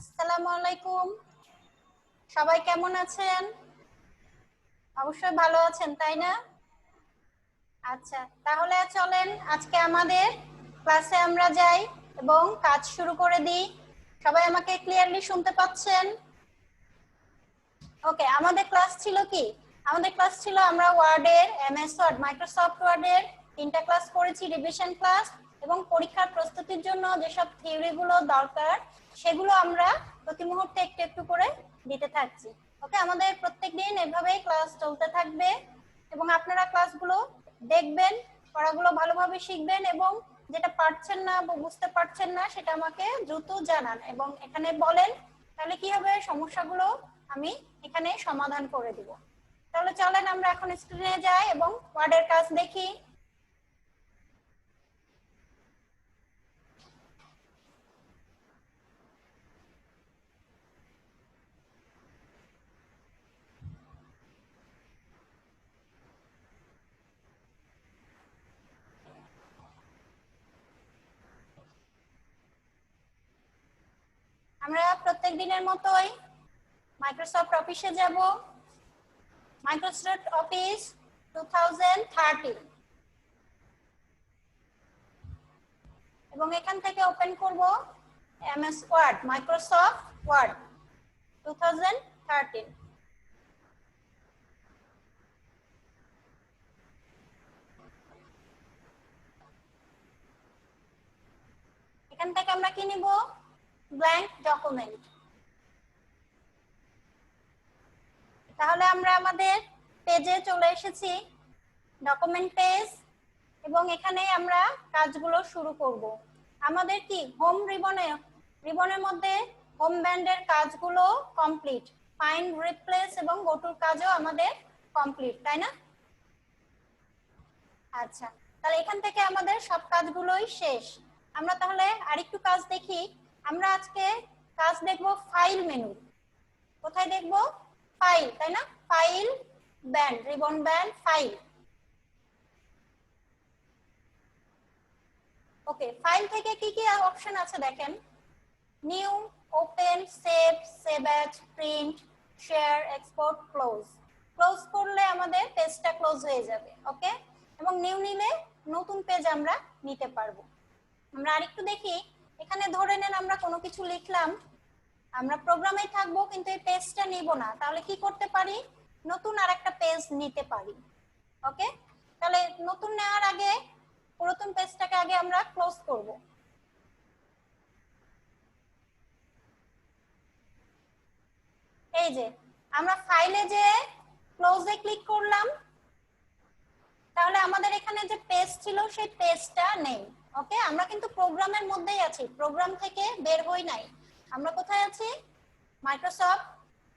আসসালামু আলাইকুম। সবাই কেমন আছেন? অবশ্যই ভালো আছেন, তাই না? আচ্ছা, তাহলে চলেন আজকে আমাদের ক্লাসে আমরা যাই এবং কাজ শুরু করে দিই। সবাই আমাকে ক্লিয়ারলি শুনতে পাচ্ছেন? ওকে, আমাদের ক্লাস ছিল কি? আমাদের ক্লাস ছিল আমরা ওয়ার্ডের, এমএস ওয়ার্ড, মাইক্রোসফট ওয়ার্ডের 3টা ক্লাস করেছি, রিভিশন ক্লাস, এবং পরীক্ষার প্রস্তুতির জন্য যেসব থিওরিগুলো দরকার সেগুলো আমরা প্রতি মুহূর্তে একটু একটু করে দিতে থাকছি। ওকে, আমাদের প্রত্যেকদিন এভাবেই ক্লাস চলতে থাকবে এবং আপনারা ক্লাসগুলো দেখবেন, পড়াগুলো ভালোভাবে শিখবেন এবং যেটা পারছেন না বা বুঝতে পারছেন না সেটা আমাকে দ্রুত জানান এবং এখানে বলেন, তাহলে কি হবে, সমস্যাগুলো আমি এখানে সমাধান করে দিব। তাহলে চলেন আমরা এখন স্ক্রিনে যাই এবং ওয়ার্ডের কাজ দেখি। আমরা প্রত্যেক দিনের মতোই মাইক্রোসফট অফিসে যাব। মাইক্রোসফট অফিস 2013 এবং এখান থেকে ওপেন করব এমএস ওয়ার্ড, মাইক্রোসফট ওয়ার্ড 2013। এখান থেকে আমরা কি নিব? Blank document. তাহলে আমরা আমাদের পেজে চলে এসেছি, ডকুমেন্ট পেজ, এবং এখানে আমরা কাজগুলো শুরু করব। আমাদের কি হোম রিবনের মধ্যে হোম ব্যান্ডের কাজগুলো কমপ্লিট, ফাইন্ড, রিপ্লেস এবং গো টুর কাজও আমাদের কমপ্লিট, তাই না? আচ্ছা, তাহলে এখান থেকে আমাদের সব কাজগুলোই শেষ। আমরা তাহলে আরেকটু কাজ দেখি। আমরা আজকে কাজ দেখব ফাইল মেনু। কোথায় দেখব? ফাইল, তাই না? File, band, ribbon band, file. Okay, file থেকে কি কি অপশন আছে দেখেন। New, open, save, save as, print, share, export, close. Close করলে আমাদের পেজটা ক্লোজ হয়ে যাবে। ওকে, এবং নিউ নিলে নতুন পেজ আমরা নিতে পারবো। আমরা আরেকটু দেখি, এখানে ধরে নেন আমরা কোনো কিছু লিখলাম, আমরা প্রোগ্রামে থাকবো কিন্তু এই পেজটা নিব না, তাহলে কি করতে পারি? নতুন আরেকটা পেজ নিতে পারি। ওকে, তাহলে নতুন নেওয়ার আগে পুরাতন পেজটাকে আগে আমরা ক্লোজ করব। এই যে আমরা ফাইলে যে ক্লোজে ক্লিক করলাম, তাহলে আমাদের এখানে যে পেজ ছিল সেই পেজটা নেই। ওকে, আমরা কিন্তু প্রোগ্রামের মধ্যেই আছি, প্রোগ্রাম থেকে বের হই নাই। আমরা কোথায় আছি? মাইক্রোসফট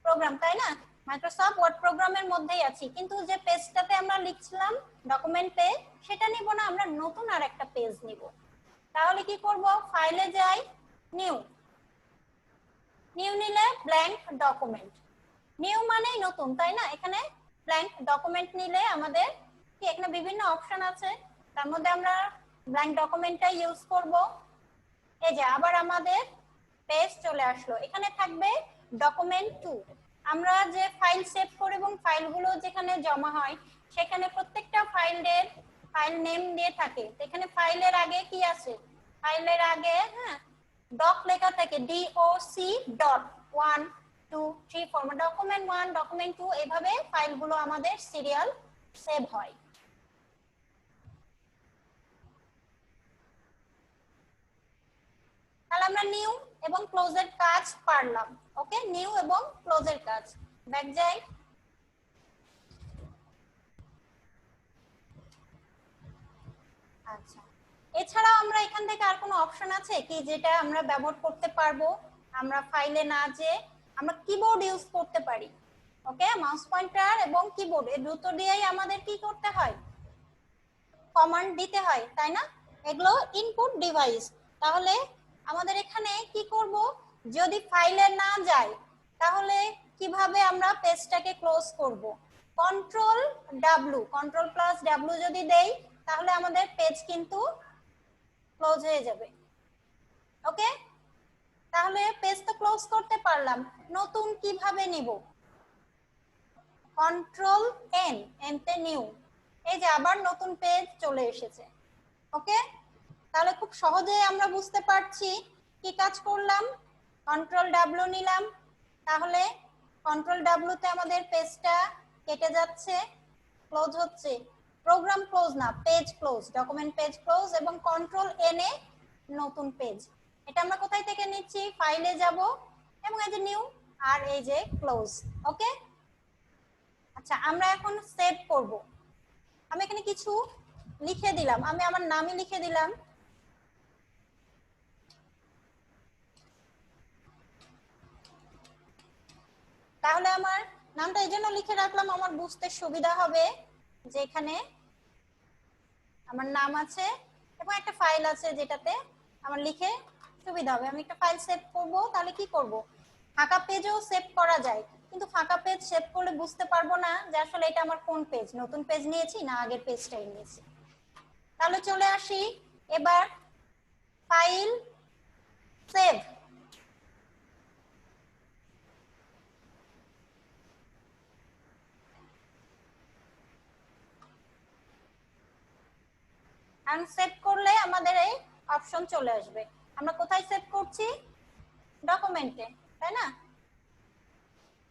প্রোগ্রাম, তাই না? মাইক্রোসফট ওয়ার্ড প্রোগ্রামের মধ্যেই আছি, কিন্তু যে পেজটাতে আমরা লিখছিলাম ডকুমেন্ট পেজ, সেটা নিব না, আমরা নতুন আর একটা পেজ নিব। তাহলে কি করব? ফাইলে যাই, নিউ, নিউ নিলে ব্ল্যাঙ্ক ডকুমেন্ট। নিউ মানেই নতুন, তাই না? এখানে ব্ল্যাঙ্ক ডকুমেন্ট নিলে আমাদের কি এখানে বিভিন্ন অপশন আছে, তার মধ্যে আমরা ব্ল্যাঙ্ক ডকুমেন্টটা ইউজ করব। এই যে আবার আমাদের পেজ চলে আসলো, এখানে থাকবে ডকুমেন্ট 2। আমরা যে ফাইল সেভ করি এবং ফাইলগুলো যেখানে জমা হয় সেখানে প্রত্যেকটা ফাইলের ফাইল নেম দিয়ে থাকে। এখানে ফাইলের আগে কি আছে? ফাইলের আগে ডক লেখা থাকে, DOC ডট 1 2 3 4, ডকুমেন্ট 1, ডকুমেন্ট 2, এভাবে ফাইলগুলো আমাদের সিরিয়াল সেভ হয়। তাহলে আমরা নিউ এবং ক্লোজের কাজ পারলাম। ওকে, নিউ এবং ক্লোজের কাজ। ব্যাক যাই। আচ্ছা, এছাড়াও আমরা এখান থেকে আর কোনো অপশন আছে কি যেটা আমরা ব্যবহার করতে পারবো? আমরা ফাইলে না যে আমরা কিবোর্ড ইউজ করতে পারি। ওকে, মাউস পয়েন্টার এবং কিবোর্ড এই দুটো দিয়েই আমাদের কি করতে হয়? কমান্ড দিতে হয়, তাই না? এগুলো ইনপুট ডিভাইস। তাহলে আমাদের এখানে কি করব? যদি ফাইলে না যায় তাহলে কিভাবে আমরা পেজটাকে ক্লোজ করব? Control W, control plus W যদি দেই তাহলে আমাদের পেজ কিন্তু ক্লোজ হয়ে যাবে। ওকে, তাহলে পেজ পেজ তো ক্লোজ করতে পারলাম, নতুন কিভাবে নিব? কন্ট্রোল এন, এনতে নিউ, এই যে আবার নতুন পেজ চলে এসেছে। ওকে, তাহলে খুব সহজেই আমরা বুঝতে পারছি কি কাজ করলাম। কন্ট্রোল ডাব্লিউ নিলাম, তাহলে কন্ট্রোল ডাব্লিউ তে আমাদের পেজটা কেটে যাচ্ছে, ক্লোজ হচ্ছে। প্রোগ্রাম ক্লোজ না, page close, document page close, এবং কন্ট্রোল এন এ নতুন পেজ। এটা আমরা কোথায় থেকে নিচ্ছি? ফাইলে যাব এবং এই যে নিউ আর এই যে ক্লোজ। ওকে, আচ্ছা আমরা এখন সেভ করব। আমি এখানে কিছু লিখে দিলাম, আমি আমার নামই লিখে দিলাম। তাহলে আমার নামটা এই জন্য লিখে রাখলাম, আমার বুঝতে সুবিধা হবে যে এখানে আমার নাম আছে এবং একটা ফাইল আছে যেটাতে আমার লিখে সুবিধা হবে। আমি একটা ফাইল সেভ করব, তাহলে কি করব? ফাঁকা পেজও সেভ করা যায়, কিন্তু ফাঁকা পেজ সেভ করলে বুঝতে পারবো না যে আসলে এটা আমার কোন পেজ, নতুন পেজ নিয়েছি না আগের পেজটাই নিয়েছি। তাহলে চলে আসি এবার ফাইল, সেভ। সেভ করলে আমাদের এই অপশন চলে আসবে। আমরা কোথায় সেভ করছি? ডকুমেন্টে, তাই না?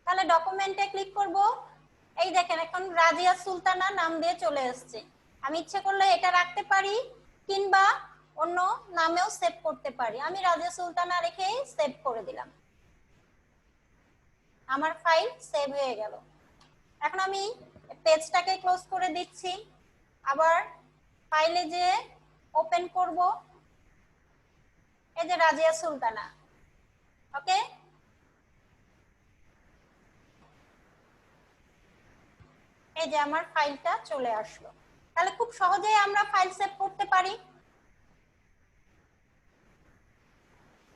তাহলে ডকুমেন্টে ক্লিক করব। এই দেখেন এখন রাজিয়া সুলতানা নাম দিয়ে চলে আসছে। আমি ইচ্ছে করলে এটা রাখতে পারি কিংবা অন্য নামেও সেভ করতে পারি। আমি রাজিয়া সুলতানা রেখে সেভ করে দিলাম, আমার ফাইল সেভ হয়ে গেল। এখন আমি পেজটাকে ক্লোজ করে দিচ্ছি, আবার ফাইলে যে ওপেন করব, এই যে রাজিয়া সুলতানা। ওকে, এই যে আমার ফাইলটা চলে আসলো। তাহলে খুব সহজেই আমরা ফাইল সেভ করতে পারি।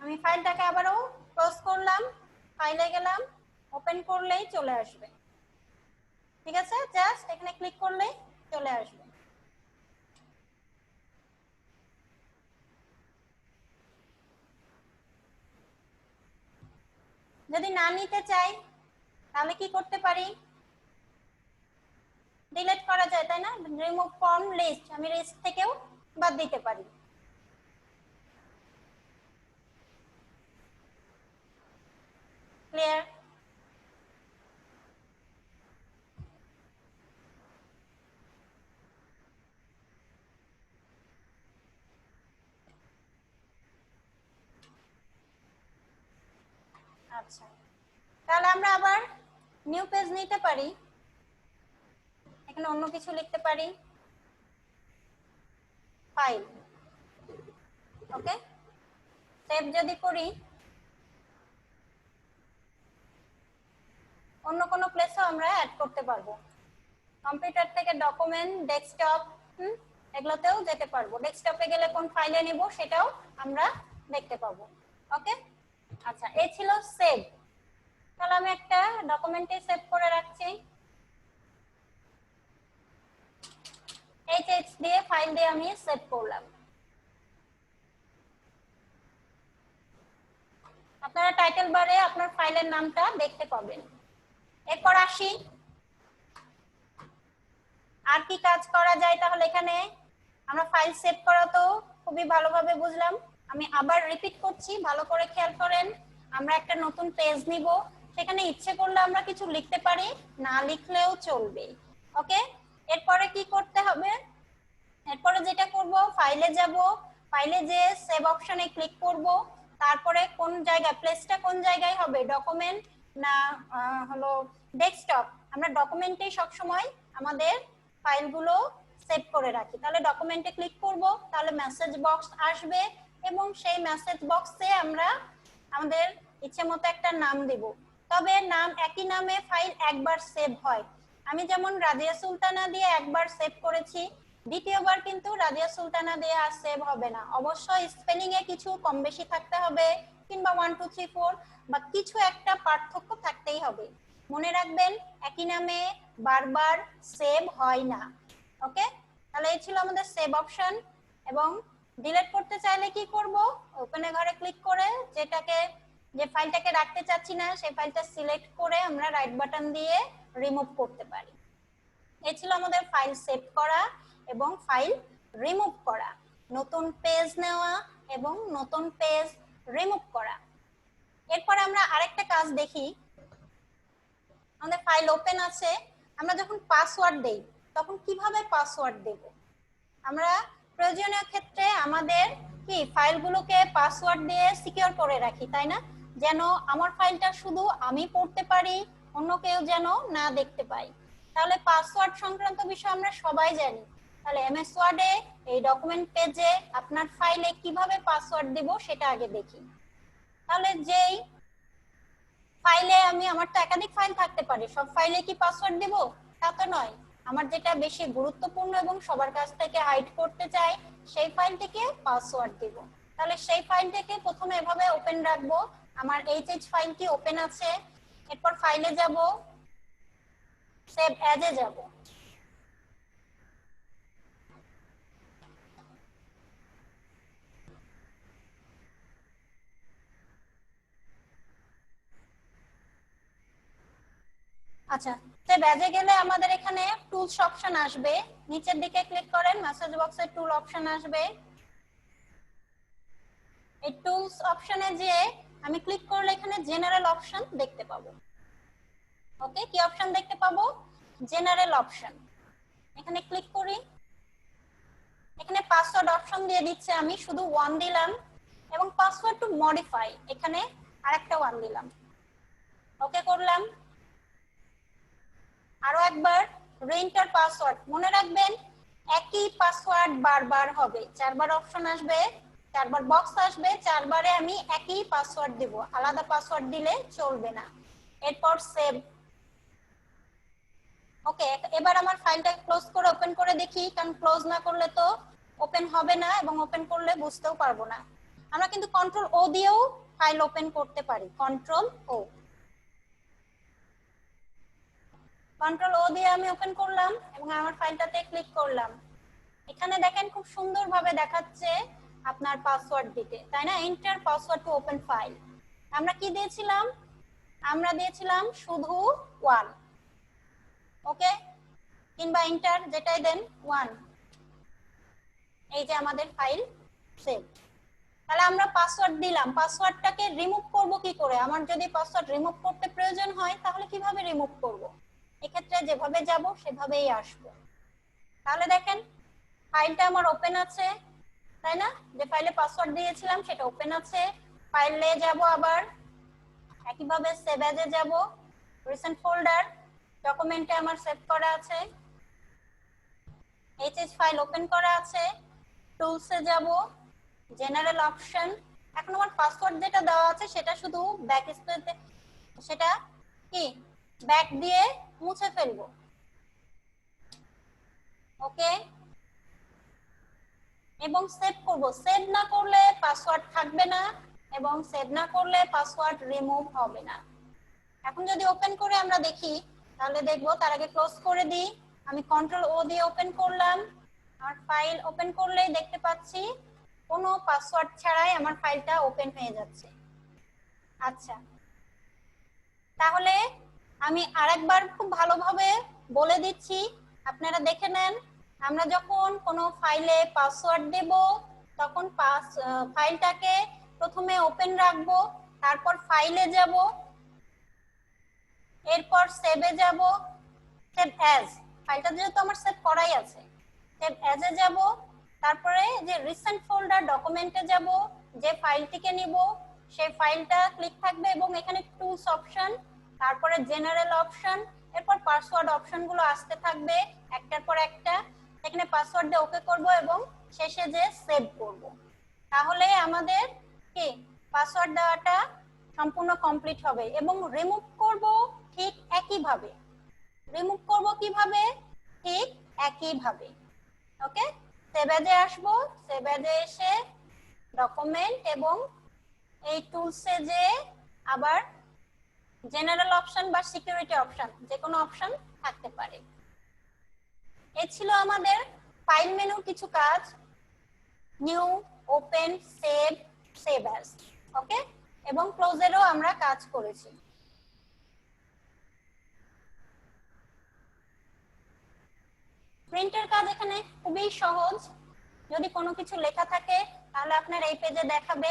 আমি ফাইলটাকে আবারও ক্লোজ করলাম, ফাইলে গেলাম, ওপেন করলেই চলে আসবে। ঠিক আছে, জাস্ট এখানে ক্লিক করলেই চলে আসবে। যদি না নিতে চাই তাহলে কি করতে পারি? ডিলিট করা যায়, তাই না? রিমুভ ফ্রম লিস্ট, আমি লিস্ট থেকেও বাদ দিতে পারি। ক্লিয়ার? আচ্ছা, তাহলে আমরা আবার নিউ পেজ নিতে পারি, এখানে অন্য কিছু লিখতে পারি, ফাইল। ওকে, সেভ যদি করি অন্য কোনো প্লেসেও আমরা অ্যাড করতে পারবো। কম্পিউটার থেকে ডকুমেন্ট, ডেস্কটপ, এগুলোতেও যেতে পারবো। ডেস্কটপে গেলে কোন ফাইলে নিব সেটাও আমরা দেখতে পাবো। ওকে, আচ্ছা এই ছিল সেভ। তাহলে আমি একটা ডকুমেন্টে সেভ করে রাখছি। এইচএইচ দিয়ে ফাইল দিয়ে আমি সেভ করলাম। আপনারা টাইটেল বারে আপনার ফাইলের নামটা দেখতে পাবেন। এরপর আসি আর কি কাজ করা যায়। তাহলে এখানে আমরা ফাইল সেভ করা তো খুবই ভালোভাবে বুঝলাম, আমি আবার রিপিট করছি, ভালো করে খেয়াল করেন। আমরা একটা নতুন পেজ নিব, সেখানে ইচ্ছে করলে আমরা কিছু লিখতে পারি, না লিখলেও চলবে। ওকে, এরপরে কি করতে হবে? এরপরে যেটা করব, ফাইলে যাব, ফাইলে যে সেভ অপশনে ক্লিক করব, তারপরে কোন জায়গায় প্লেসটা কোন জায়গায় হবে, ডকুমেন্ট না হলো ডেস্কটপ। আমরা ডকুমেন্টেই সব সময় আমাদের ফাইলগুলো সেভ করে রাখি। তাহলে ডকুমেন্টে ক্লিক করব, তাহলে মেসেজ বক্স আসবে এবং সেই মেসেজ বক্সে আমরা আমাদের ইচ্ছে মতো একটা নাম দেব। তবে নাম একই নামে ফাইল একবার সেভ হয়। আমি যেমন রাজিয়া সুলতানা দিয়ে একবার সেভ করেছি, দ্বিতীয়বার কিন্তু রাজিয়া সুলতানা দিয়ে আর সেভ হবে না। অবশ্যই স্পেলিং এ কিছু কম বেশি থাকতে হবে, কিংবা 1 2 3 4 বা কিছু একটা পার্থক্য থাকতেই হবে। মনে রাখবেন একই নামে বারবার সেভ হয় না। ওকে, তাহলে এই ছিল আমাদের সেভ অপশন। এবং ডিলিট করতে চাইলে কি করব? ওপেনে ঘরে ক্লিক করে যেটাকে যে ফাইলটাকে রাখতে চাচ্ছি না সেই ফাইলটা সিলেক্ট করে আমরা রাইট বাটন দিয়ে রিমুভ করতে পারি। এই ছিল আমাদের ফাইল সেভ করা এবং ফাইল রিমুভ করা, নতুন পেজ নেওয়া এবং নতুন পেজ রিমুভ করা। এরপর আমরা আরেকটা কাজ দেখি। আমাদের ফাইল ওপেন আছে, আমরা যখন পাসওয়ার্ড দেই তখন কিভাবে পাসওয়ার্ড দেব? আমরা প্রয়োজনীয় ক্ষেত্রে আমাদের কি ফাইলগুলোকে পাসওয়ার্ড দিয়ে সিকিউর করে রাখি, তাই না? যেন আমার ফাইলটা শুধু আমি পড়তে পারি, অন্য কেউ যেন না দেখতে পায়। তাহলে পাসওয়ার্ড সংক্রান্ত বিষয় আমরা সবাই জানি। তাহলে এমএস ওয়ার্ডে এই ডকুমেন্ট পেজে আপনার ফাইলে কিভাবে পাসওয়ার্ড দেব সেটা আগে দেখি। তাহলে যেই ফাইলে আমার তো একাধিক ফাইল থাকতে পারে, সব ফাইলে কি পাসওয়ার্ড দেব? তা তো নয়। আমার যেটা বেশি গুরুত্বপূর্ণ এবং সবার কাছ থেকে হাইড করতে চাই সেই ফাইলটিকে পাসওয়ার্ড দেব। তাহলে সেই ফাইলটাকে প্রথমে এভাবে ওপেন রাখবো। আমার এইচএইচ ফাইলটি ওপেন আছে, এরপর ফাইলে যাব, সেভ অ্যাজে যাব। আচ্ছা, সেভ অ্যাজে গেলে আমাদের এখানে টুলস অপশন আসবে, নিচের দিকে ক্লিক করেন, মেসেজ বক্সে টুল অপশন আসবে। এই টুলস অপশনে যে আমি ক্লিক করলে এখানে জেনারেল অপশন দেখতে পাবো। ওকে, কি অপশন দেখতে পাবো? General option. এখানে ক্লিক করি, এখানে পাসওয়ার্ড অপশন দিয়ে দিচ্ছে, আমি শুধু 1 দিলাম এবং পাসওয়ার্ড টু মডিফাই এখানে আরেকটা 1 দিলাম। ওকে করলাম। আরো একবার রিএন্টার পাসওয়ার্ড, মনে রাখবেন একই পাসওয়ার্ড বারবার হবে, 4 বার অপশন আসবে, 4 বার বক্স আসবে, 4 বারে আমি একই পাসওয়ার্ড দেব, আলাদা পাসওয়ার্ড দিলে চলবে না। এরপর সেভ। ওকে, এবার আমার ফাইলটা ক্লোজ করে ওপেন করে দেখি, কারণ ক্লোজ না করলে তো ওপেন হবে না এবং ওপেন করলে বুঝতেও পারবো না। আমরা কিন্তু কন্ট্রোল ও দিয়েও ফাইল ওপেন করতে পারি, কন্ট্রোল ও। কন্ট্রোল ও দিয়ে আমি ওপেন করলাম এবং আমার ফাইলটাতে ক্লিক করলাম। এখানে দেখেন খুব সুন্দরভাবে দেখাচ্ছে আপনার পাসওয়ার্ড দিতে, তাই না? Enter password to open file. আমরা কি দিয়েছিলাম? আমরা দিয়েছিলাম শুধু 1। ওকে, কিংবা এন্টার যেটাই দেন 1। এই যে আমাদের ফাইল সেভ। তাহলে আমরা পাসওয়ার্ড দিলাম, পাসওয়ার্ডটাকে রিমুভ করব কি করে? আমার যদি পাসওয়ার্ড রিমুভ করতে প্রয়োজন হয় তাহলে কিভাবে রিমুভ করব? এক্ষেত্রে যেভাবে যাব সেভাবেই আসবো। তাহলে দেখেন ফাইলটা আমার ওপেন আছে, তাই না? যে ফাইলে পাসওয়ার্ড দিয়েছিলাম সেটা ওপেন আছে। ফাইলে যাব, আবার একইভাবে সেভ অ্যাজে যাব, রিসেন্ট ফোল্ডার ডকুমেন্টে আমার সেভ করা আছে, এইচএইচ ফাইল ওপেন করা আছে, টুলসে যাব, জেনারেল অপশন। এখন আমার পাসওয়ার্ড যেটা দেওয়া আছে সেটা শুধু ব্যাক স্পেসে, সেটা কি ব্যাক দিয়ে মুছে ফেলবো। ওকে, এবং সেভ করব। সেভ না করলে পাসওয়ার্ড থাকবে না এবং সেভ না করলে পাসওয়ার্ড রিমুভ হবে না। এখন যদি ওপেন করে আমরা দেখি তাহলে দেখবো, তার আগে ক্লোজ করে দিই। আমি কন্ট্রোল ও দিয়ে ওপেন করলাম, আমার ফাইল ওপেন করলেই দেখতে পাচ্ছি কোনো পাসওয়ার্ড ছাড়াই আমার ফাইলটা ওপেন হয়ে যাচ্ছে। আচ্ছা, তাহলে আমি আরেকবার খুব ভালোভাবে বলে দিচ্ছি, আপনারা দেখে নেন। আমরা যখন কোনো ফাইলে পাসওয়ার্ড দেব তখন ফাইলটাকে প্রথমে ওপেন রাখবো, তারপর ফাইলে যাব, এরপর সেভে যাব, সেভ অ্যাজ, ফাইলটা যেহেতু আমার সেভ করাই আছে, সেভ অ্যাজে যাব, তারপরে যে রিসেন্ট ফোল্ডার ডকুমেন্টে যাব, যে ফাইলটিকে নিব সেই ফাইলটা ক্লিক থাকবে এবং এখানে টুলস অপশন, তারপরে জেনারেল অপশন, এরপর পাসওয়ার্ড অপশনগুলো আসতে থাকবে একটার পর একটা। এখানে পাসওয়ার্ড দিয়ে ওকে করব এবং শেষে যে সেভ করব। তাহলে আমাদের কি পাসওয়ার্ড দেওয়াটা সম্পূর্ণ কমপ্লিট হবে। এবং রিমুভ করব ঠিক একইভাবে। রিমুভ করব কিভাবে? ঠিক একইভাবে। ওকে, সেভ অ্যাজে আসবো, সেভ অ্যাজে এসে ডকুমেন্ট এবং এই টুলসে যে আবার জেনারেল অপশন বা সিকিউরিটি অপশন যে কোনো অপশন থাকতে পারে। এই ছিল আমাদের ফাইল মেনুর কিছু কাজ, new, open, save, save as. Okay, এবং ক্লোজেরও আমরা কাজ করেছি। প্রিন্টের কাজ এখানে খুবই সহজ। যদি কোনো কিছু লেখা থাকে তাহলে আপনার এই পেজে দেখাবে।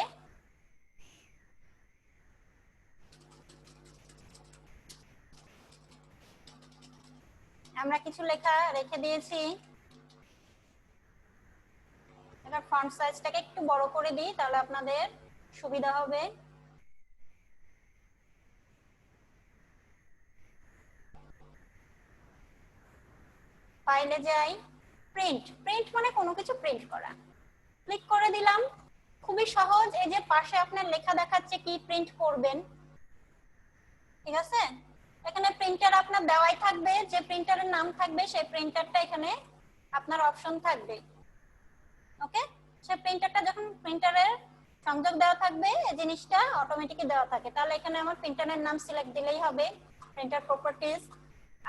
আমরা কিছু লেখা রেখে দিয়েছি। এবার ফন্ট সাইজটাকে একটু বড় করে দিই, তাহলে আপনাদের সুবিধা হবে। ফাইলে যাই, প্রিন্ট। প্রিন্ট মানে কোনো কিছু প্রিন্ট করা। ক্লিক করে দিলাম। খুবই সহজ। এই যে পাশে আপনার লেখা দেখাচ্ছে কি প্রিন্ট করবেন, ঠিক আছে? এখানে প্রিন্টার আপনার দেওয়াই থাকবে, যে প্রিন্টারের নাম থাকবে সেই প্রিন্টারটা এখানে আপনার অপশন থাকবে। ওকে, সেই প্রিন্টারটা যখন প্রিন্টারের সংযোগ দেওয়া থাকবে এই জিনিসটা অটোমেটিকলি দেওয়া থাকে, তাহলে এখানে আমার প্রিন্টারের নাম সিলেক্ট দিলেই হবে, প্রিন্টার প্রপার্টিজ।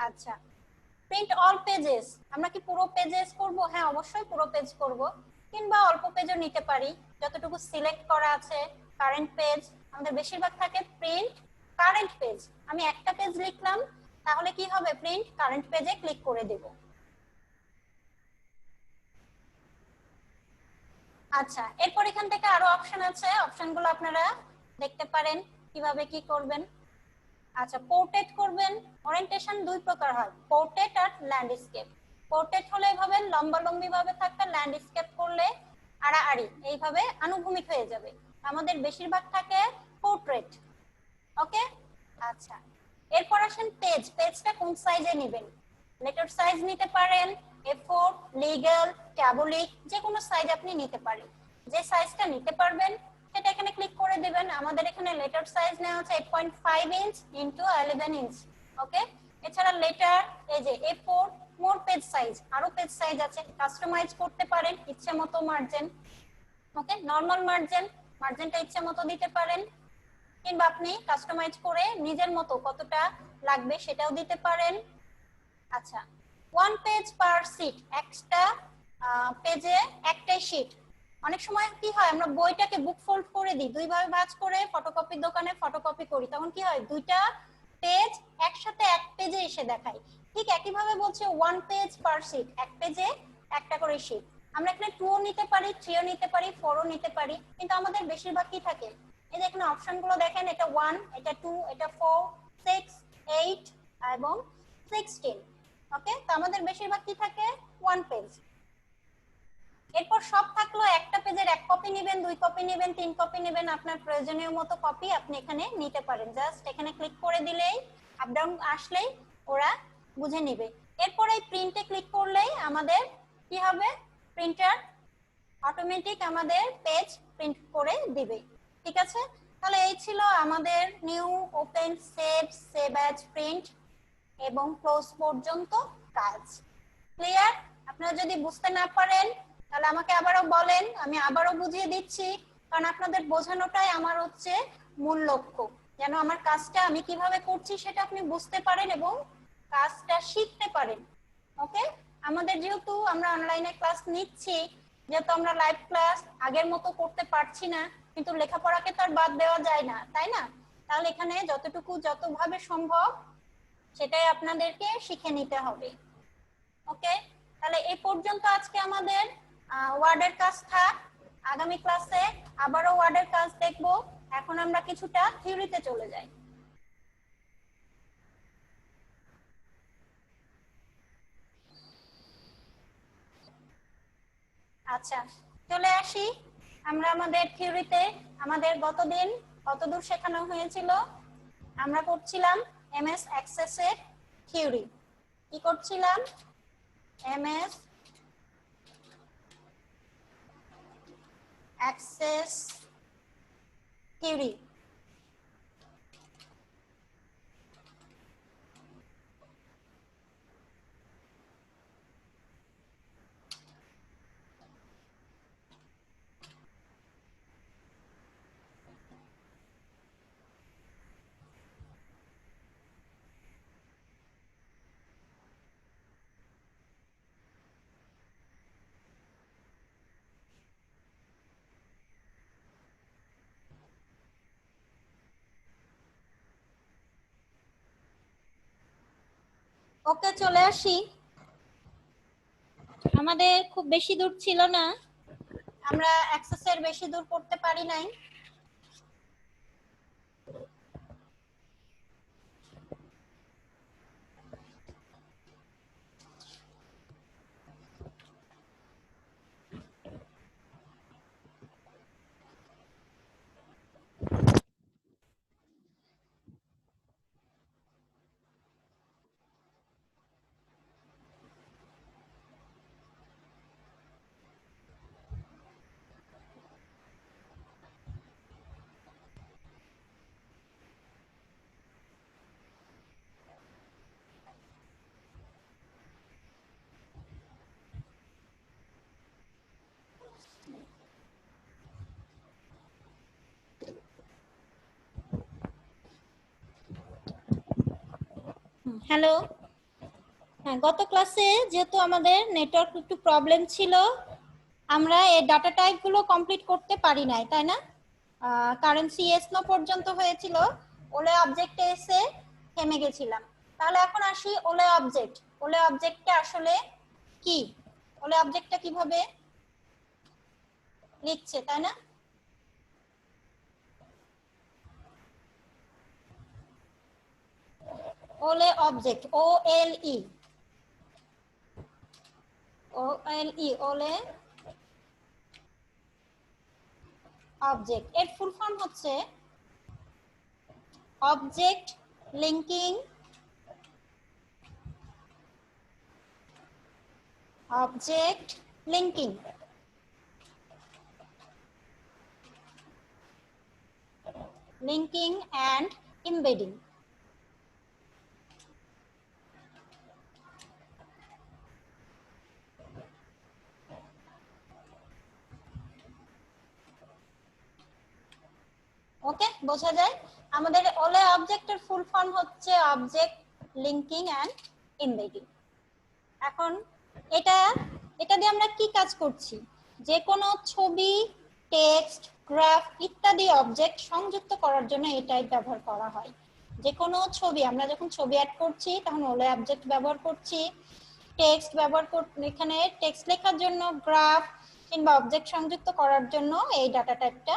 আচ্ছা, প্রিন্ট অল পেজেস। আমরা কি পুরো পেজেস করব? হ্যাঁ, অবশ্যই পুরো পেজ করব, কিংবা অল্প পেজও নিতে পারি যতটুকু সিলেক্ট করা আছে। কারেন্ট পেজ আমাদের বেশিরভাগ থাকে প্রিন্ট কারেন্ট পেজ। আমি একটা পেজ লিখলাম, তাহলে কি হবে, প্রিন্ট কারেন্ট পেজে ক্লিক করে দেব। আচ্ছা, এরপর এখান থেকে আরো অপশন আছে, অপশনগুলো আপনারা দেখতে পারেন কিভাবে কি করবেন। আচ্ছা, পোর্ট্রেট করবেন। ওরিয়েন্টেশন দুই প্রকার হয়, পোর্ট্রেট আর ল্যান্ডস্কেপ। পোর্ট্রেট হলে এইভাবে লম্বালম্বি ভাবে থাকবে, ল্যান্ডস্কেপ করলে আড়াআড়ি এইভাবে আনুভূমিক হয়ে যাবে। আমাদের বেশিরভাগ থাকে পোর্ট্রেট। ওকে, আচ্ছা, এরপর আসেন পেজ। পেজটা কোন সাইজে নেবেন? লেটার সাইজ নিতে পারেন, A4, লিগ্যাল, ট্যাবুলিক, যে কোনো সাইজ আপনি নিতে পারেন। যে সাইজটা নিতে পারবেন সেটা এখানে ক্লিক করে দিবেন। আমাদের এখানে লেটার সাইজ নেওয়া আছে 8.5 ইঞ্চ ইনটু 11 ইঞ্চ। ওকে, এছাড়া লেটার এই যে A4 মোর পেজ সাইজ, আরো পেজ সাইজ আছে, কাস্টমাইজ করতে পারেন ইচ্ছে মতো মার্জিন। ওকে, নরমাল মার্জিন, মার্জিনটা ইচ্ছে মতো দিতে পারেন, কিংবা আপনি কাস্টমাইজ করে নিজের মতো কতটা লাগবে সেটাও দিতে পারেন। আচ্ছা, ওয়ান পেজ পার সিট, একটা পেজে একটাই শীট। অনেক সময় কি হয়, আমরা বইটাকে বুক ফোল্ড করে দিই, দুই ভাবে ভাঁজ করে ফটোকপির দোকানে ফটোকপি করি, তখন কি হয়, দুইটা পেজ একসাথে এক পেজে এসে দেখায়। ঠিক একই ভাবে বলছে ওয়ান পেজ পার সিট, এক পেজে একটা করে শীট। আমরা এখানে 2ও নিতে পারি, 3ও নিতে পারি, 4ও নিতে পারি, কিন্তু আমাদের বেশিরভাগ কি থাকে, এই যে এখানে অপশনগুলো দেখেন, এটা 1, এটা 2, এটা 4, 6, 8 এবং 16। ওকে, তো আমাদের বেশিরভাগ কি থাকে, ওয়ান পেজ। এরপর সব থাকলো একটা পেজের এক কপি নেবেন, দুই কপি নেবেন, তিন কপি নেবেন, আপনার প্রয়োজনীয় মতো কপি আপনি এখানে নিতে পারেন। জাস্ট এখানে ক্লিক করে দিলেই, আপ ডাউন আসলেই ওরা বুঝে নিবে। এরপর এই প্রিন্টে ক্লিক করলেই আমাদের কি হবে, প্রিন্টার অটোমেটিক আমাদের পেজ প্রিন্ট করে দিবে। ঠিক আছে, তাহলে এই ছিল আমাদের new, open, save, save as, print এবং ক্লোজ পর্যন্ত কাজ। ক্লিয়ার? আপনারা যদি বুঝতে না পারেন তাহলে আমাকে আবারও বলেন, আমি আবারও বুঝিয়ে দিচ্ছি, কারণ আপনাদের বোঝানোটাই আমার হচ্ছে মূল লক্ষ্য, যেন আমার কাজটা আমি কিভাবে করছি সেটা আপনি বুঝতে পারেন এবং কাজটা শিখতে পারেন। ওকে, আমাদের যেহেতু আমরা অনলাইনে ক্লাস নিচ্ছি, যেহেতু আমরা লাইভ ক্লাস আগের মতো করতে পারছি না, কিন্তু লেখাপড়াকে তো আর বাদ দেওয়া যায় না, তাই না? তাহলে এখানে যতভাবে সম্ভব সেটাই আপনাদেরকে শিখে নিতে হবে। ওকে, তাহলে এই পর্যন্ত আজকে আমাদের ওয়ার্ডের কাজ থাক। আগামী ক্লাসে আবারও ওয়ার্ডের কাজ দেখব। এখন আমরা কিছুটা থিওরিতে চলে যাই। আচ্ছা, চলে আসি আমরা আমাদের থিওরিতে। আমাদের গতদিন কতদূর শেখানো হয়েছিল? আমরা করছিলাম এমএস অ্যাক্সেস এর থিওরি। কি করছিলাম? MS access theory. ওকে, চলে আসি। আমাদের খুব বেশি দূর ছিল না, আমরা অ্যাক্সেসের বেশি দূর করতে পারি নাই। হ্যালো। হ্যাঁ, গত ক্লাসে যেহেতু আমাদের নেটওয়ার্ক একটু প্রবলেম ছিল, আমরা এই ডাটা টাইপ গুলো কমপ্লিট করতে পারি নাই, তাই না? কারেন্সি এস নো পর্যন্ত হয়েছিল, ওলে অবজেক্টে এসে থেমে গেছিলাম। তাহলে এখন আসি ওলে অবজেক্ট। ওলে অবজেক্টটা আসলে কি, ওলে অবজেক্টটা কিভাবে লিখছে, তাই না? ওলে অবজেক্ট, ও এল ই, ও এল ই, ওলে অবজেক্ট। এর ফুল ফর্ম হচ্ছে object linking, object linking, linking and embedding. ওকে, বোঝা যায়? আমাদের ওলে অবজেক্টের ফুল ফর্ম হচ্ছে অবজেক্ট লিঙ্কিং অ্যান্ড এমবেডিং। এখন এটা এটা দিয়ে আমরা কি কাজ করছি? যে কোনো ছবি, টেক্সট, গ্রাফ ইত্যাদি অবজেক্ট সংযুক্ত করার জন্য এই টাইপ ব্যবহার করা হয়। যে কোনো ছবি, আমরা যখন ছবি অ্যাড করছি তখন ওলে অবজেক্ট ব্যবহার করছি। টেক্সট ব্যবহার এখানে টেক্সট লেখার জন্য গ্রাফ কিংবা অবজেক্ট সংযুক্ত করার জন্য এই ডাটা টাইপটা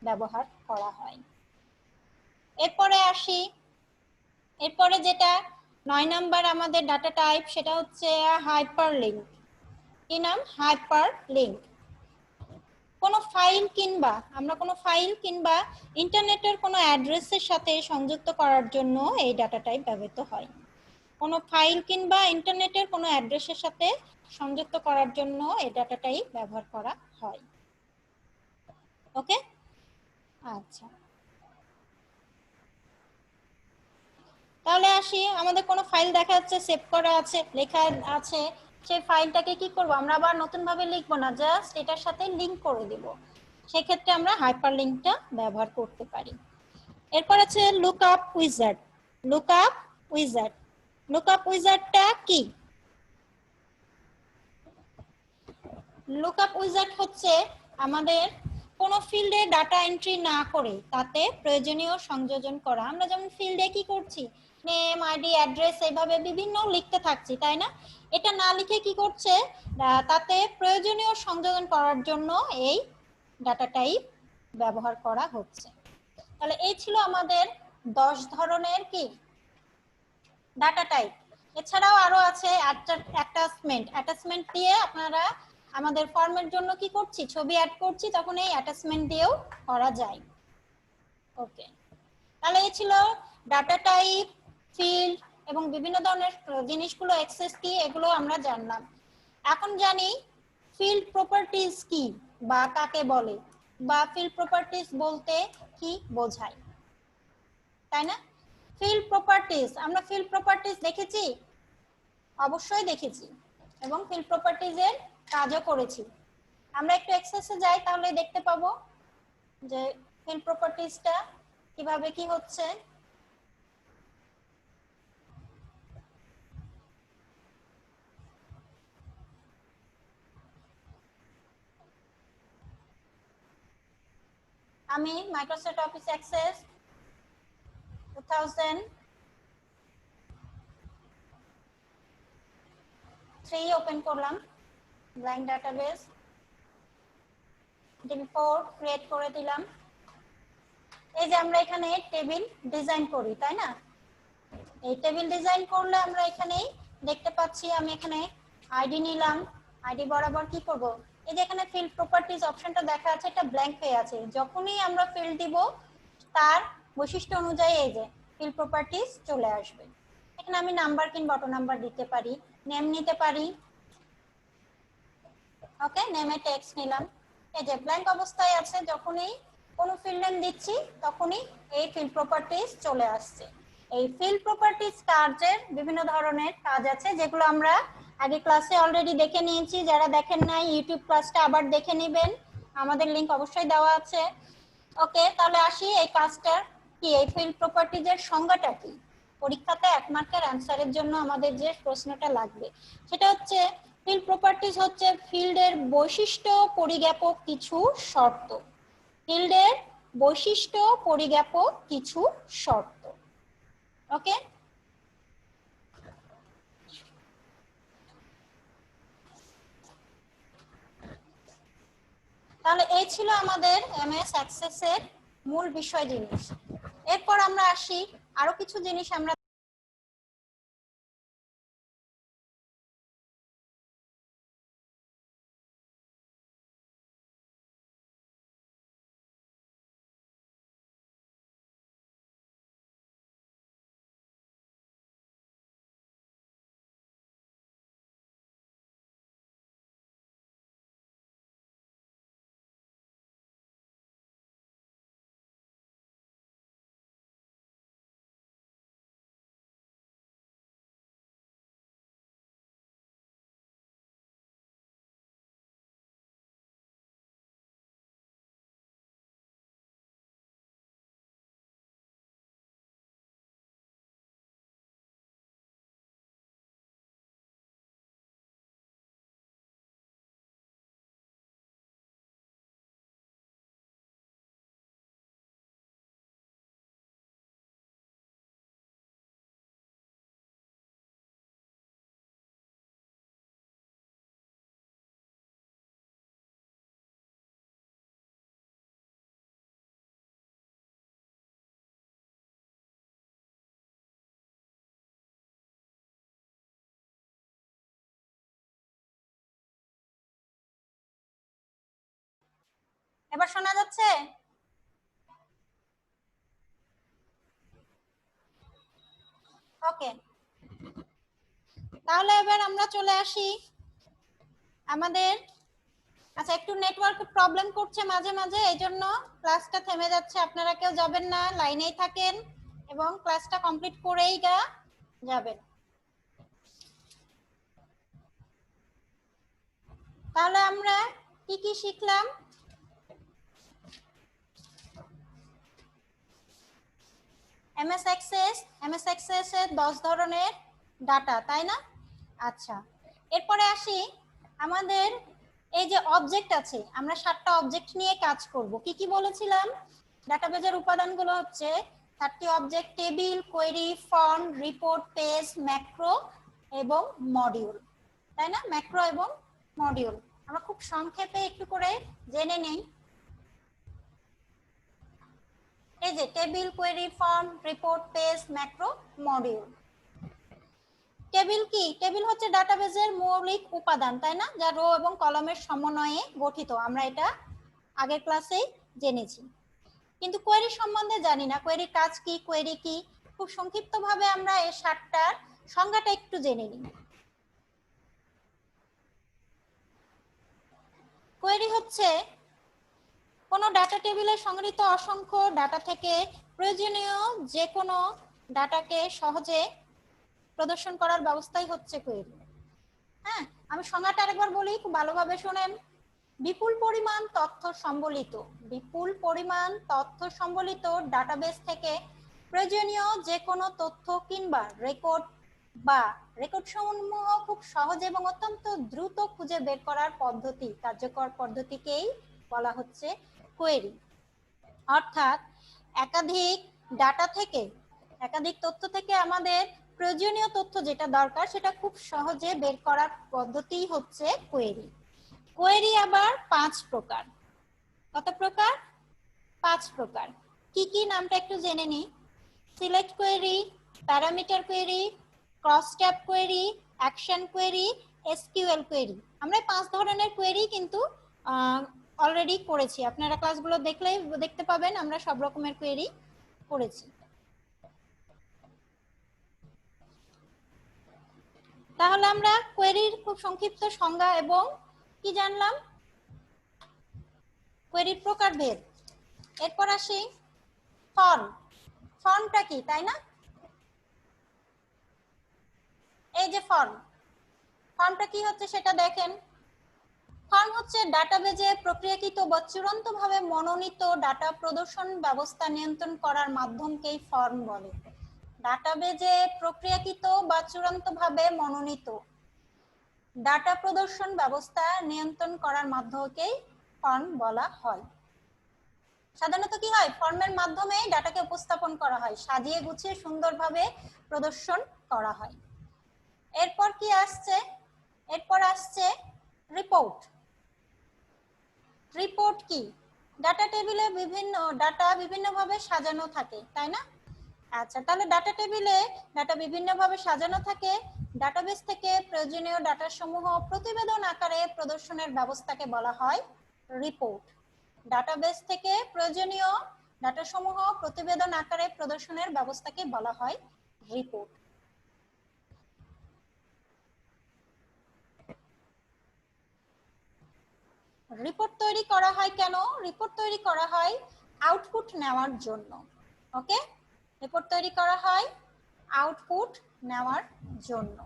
ব্যবহার করা হয়। এরপরে আসি, এরপরে যেটা 9 নাম্বার আমাদের ডাটা টাইপ, সেটা হচ্ছে হাইপারলিংক। কি নাম? হাইপারলিংক। কোনো ফাইল কিংবা আমরা কোনো ফাইল কিংবা ইন্টারনেটের কোনো অ্যাড্রেসের সাথে সংযুক্ত করার জন্য এই ডাটা টাইপ ব্যবহৃত হয়। কোনো ফাইল কিংবা ইন্টারনেটের কোনো অ্যাড্রেসের সাথে সংযুক্ত করার জন্য এই ডাটা টাইপ ব্যবহার করা হয়। ওকে, আচ্ছা, তাহলে আসি। আমাদের কোনো ফাইল দেখা যাচ্ছে সেভ করা আছে, লেখা আছে, সেই ফাইলটাকে কি করব? আমরা আবার নতুন ভাবে লিখবো না, জাস্ট এটার সাথে লিংক করে দেব। সেক্ষেত্রে আমরা হাইপার লিংকটা ব্যবহার করতে পারি। এরপর আছে lookup wizard. Lookup wizard, lookup উইজার্ডটা কি? লুকআপ উইজার্ড হচ্ছে আমাদের কোনো ফিল্ডে ডাটা এন্ট্রি না করে তাতে প্রয়োজনীয় সংযোজন করা। আমরা যেমন ফিল্ডে কি করছি, নেম, আইডি, অ্যাড্রেস এইভাবে বিভিন্ন লিখতে থাকছি, তাই না? এটা না লিখে কি করছে, তাতে প্রয়োজনীয় সংযোজন করার জন্য এই ডাটা টাইপ ব্যবহার করা হচ্ছে। তাহলে এই ছিল আমাদের 10 ধরনের কি ডাটা টাইপ। এছাড়াও আরো আছে অ্যাটাচমেন্ট। অ্যাটাচমেন্ট দিয়ে আপনারা আমাদের ফর্মের জন্য কি করছি, ছবি অ্যাড করছি, তখন এই অ্যাটাচমেন্ট দিয়েও করা যায়। ওকে, তাহলে এই ছিল ডাটা টাইপ, ফিল্ড এবং বিভিন্ন ধরনের জিনিসগুলো অ্যাক্সেস কি, এগুলো আমরা জানলাম। এখন জানি ফিল্ড প্রপার্টিজ কি বা কাকে বলে, বা ফিল্ড প্রপার্টিজ বলতে কি বোঝায়, তাই না? ফিল্ড প্রপার্টিজ, আমরা ফিল্ড প্রপার্টিজ দেখেছি, অবশ্যই দেখেছি, এবং ফিল্ড প্রপার্টিজ এর কাজও করেছি। আমরা একটু এক্সেসে যাই, তাহলে দেখতে পাবো যে ফিল্ড প্রপার্টিজটা কিভাবে কি হচ্ছে। আমি মাইক্রোসফট অফিস অ্যাক্সেস 2000 3 ওপেন করলাম, ব্ল্যাঙ্ক ডাটাবেস, ডিফল্ট ক্রিয়েট করে দিলাম। এই যে আমরা এখানে টেবিল ডিজাইন করি, তাই না? এই টেবিল ডিজাইন করলে আমরা এখানেই দেখতে পাচ্ছি, আমি এখানে আইডি নিলাম, আইডি বরাবর কি করব, এই যে এখানে ফিল্ড প্রপার্টিজ অপশনটা দেখা আছে, এটা ব্ল্যাঙ্ক হয়ে আছে। যখনই আমরা ফিল্ড দিব তার বৈশিষ্ট্য অনুযায়ী এই যে ফিল্ড প্রপার্টিজ চলে আসবে। এখানে আমি নাম্বার কিংবা অটো নাম্বার দিতে পারি, নেম নিতে পারি। ওকে, নেমে টেক্সট নিলাম। এই যে ব্ল্যাঙ্ক অবস্থায় আছে, যখনই কোনো ফিল্ড নেম দিচ্ছি তখনই এই ফিল্ড প্রপার্টিজ চলে আসছে। এই ফিল্ড প্রপার্টিজ কাজের বিভিন্ন ধরনের কাজ আছে, যেগুলো আমরা আগে ক্লাসে অলরেডি দেখে নিয়েছি। যারা দেখেন নাই ইউটিউব ক্লাসটা আবার দেখে নেবেন, আমাদের লিংক অবশ্যই দেওয়া আছে। ওকে, তাহলে আসি এই কাজটার কি, এই ফিল্ড প্রপার্টিজের সংজ্ঞাটা কি। পরীক্ষাতে 1 মার্কের অ্যানসারের জন্য আমাদের যে প্রশ্নটা লাগবে সেটা হচ্ছে, ফিল্ড প্রপার্টিজ হচ্ছে ফিল্ডের বৈশিষ্ট্য পরিজ্ঞাপক কিছু শর্ত। ফিল্ডের বৈশিষ্ট্য পরিজ্ঞাপক কিছু শর্ত। ওকে, তাহলে এই ছিল আমাদের এমএস অ্যাক্সেস এর মূল বিষয় জিনিস। এরপর আমরা আসি আরো কিছু জিনিস আমরা এবার শোনা যাচ্ছে? ওকে, তাহলে এবার আমরা চলে আসি আমাদের, আচ্ছা একটু নেটওয়ার্ক প্রবলেম করছে মাঝে মাঝে, এই জন্য ক্লাসটা থেমে যাচ্ছে। আপনারা কেউ যাবেন না, লাইনেই থাকেন এবং ক্লাসটা কমপ্লিট করেই যাবেন। তাহলে আমরা কি কি শিখলাম? এমএস অ্যাক্সেস এর 10 ধরনের ডাটা, তাই না? আচ্ছা, এরপরে আসি আমাদের এই যে অবজেক্ট আছে, আমরা 7টা অবজেক্ট নিয়ে কাজ করব। কি কি বলেছিলাম? ডাটাবেজের উপাদানগুলো হচ্ছে 30 object, table, query, form, report, page, macro এবং মডিউল, তাই না? ম্যাক্রো এবং মডিউল আমরা খুব সংক্ষেপে একটু করে জেনে নেই। এই যে table, query, form, report, page, macro, module. Table কি? টেবিল হচ্ছে ডাটাবেজের মৌলিক উপাদান, তাই না? যা রো এবং কলামের সমন্বয়ে গঠিত। আমরা এটা আগের ক্লাসেই জেনেছি, কিন্তু কোয়েরি সম্বন্ধে জানি না। কোয়েরির কাজ কি, কোয়েরি কি, খুব সংক্ষিপ্তভাবে আমরা এই 7টার সংজ্ঞাটা একটু জেনে নিই। কোয়েরি হচ্ছে কোনো ডাটা টেবিলে সংগৃহীত অসংখ্য ডাটা থেকে প্রয়োজনীয় যে কোনো ডাটাকে সহজে প্রদর্শন করার ব্যবস্থাই হচ্ছে কোয়েরি। হ্যাঁ, আমি সংজ্ঞাটা আরেকবার বলি, খুব ভালোভাবে শোনেন। বিপুল পরিমাণ তথ্য সম্বলিত ডাটাবেস থেকে প্রয়োজনীয় যে কোনো তথ্য কিংবা রেকর্ড সমূহ খুব সহজ এবং অত্যন্ত দ্রুত খুঁজে বের করার কার্যকর পদ্ধতিকেই বলা হচ্ছে কোয়েরি। অর্থাৎ একাধিক তথ্য থেকে আমাদের প্রয়োজনীয় তথ্য যেটা দরকার সেটা খুব সহজে বের করার পদ্ধতি হচ্ছে কোয়েরি। কোয়েরি আবার 5 প্রকার। কত প্রকার? 5 প্রকার। কি কি নামটা একটু জেনে নিই। Select query, parameter query, cross tab query, action query, SQL query. আমরা 5 ধরনের কোয়েরি কিন্তু অলরেডি করেছি। আপনারা ক্লাসগুলো দেখলেই দেখতে পাবেন আমরা সব রকমের কোয়েরি করেছি। তাহলে আমরা কোয়েরির খুব সংক্ষিপ্ত সংজ্ঞা এবং কি জানলাম, কোয়েরির প্রকারভেদ। এরপর আসি ফর্ম। ফর্মটা কি, তাই না? এই যে ফর্ম, ফর্মটা কি হচ্ছে সেটা দেখেন। ফর্ম হচ্ছে ডাটাবেজে প্রক্রিয়াকৃত বা চূড়ান্তভাবে মনোনীত ডাটা প্রদর্শন ব্যবস্থা নিয়ন্ত্রণ করার মাধ্যমকেই ফর্ম বলে। ডাটাবেজে প্রক্রিয়াকৃত বা চূড়ান্তভাবে মনোনীত ডাটা প্রদর্শন ব্যবস্থা নিয়ন্ত্রণ করার মাধ্যমকেই ফর্ম বলা হয়। সাধারণত কি হয়, ফর্মের মাধ্যমে ডাটাকে উপস্থাপন করা হয়, সাজিয়ে গুছিয়ে সুন্দরভাবে প্রদর্শন করা হয়। এরপর কি আসছে? এরপর আসছে রিপোর্ট। রিপোর্ট কি? ডাটা টেবিলে বিভিন্ন ডাটা বিভিন্নভাবে সাজানো থাকে, তাই না? আচ্ছা, তাহলে ডাটা টেবিলে ডাটা বিভিন্নভাবে সাজানো থাকে। ডাটাবেস থেকে প্রয়োজনীয় ডাটা সমূহ প্রতিবেদন আকারে প্রদর্শনের ব্যবস্থাকে বলা হয় রিপোর্ট। ডাটাবেস থেকে প্রয়োজনীয় ডাটা সমূহ প্রতিবেদন আকারে প্রদর্শনের ব্যবস্থাকে বলা হয় রিপোর্ট। রিপোর্ট তৈরি করা হয় কেন? রিপোর্ট তৈরি করা হয় আউটপুট নেওয়ার জন্য। ওকে, রিপোর্ট তৈরি করা হয় আউটপুট নেওয়ার জন্য।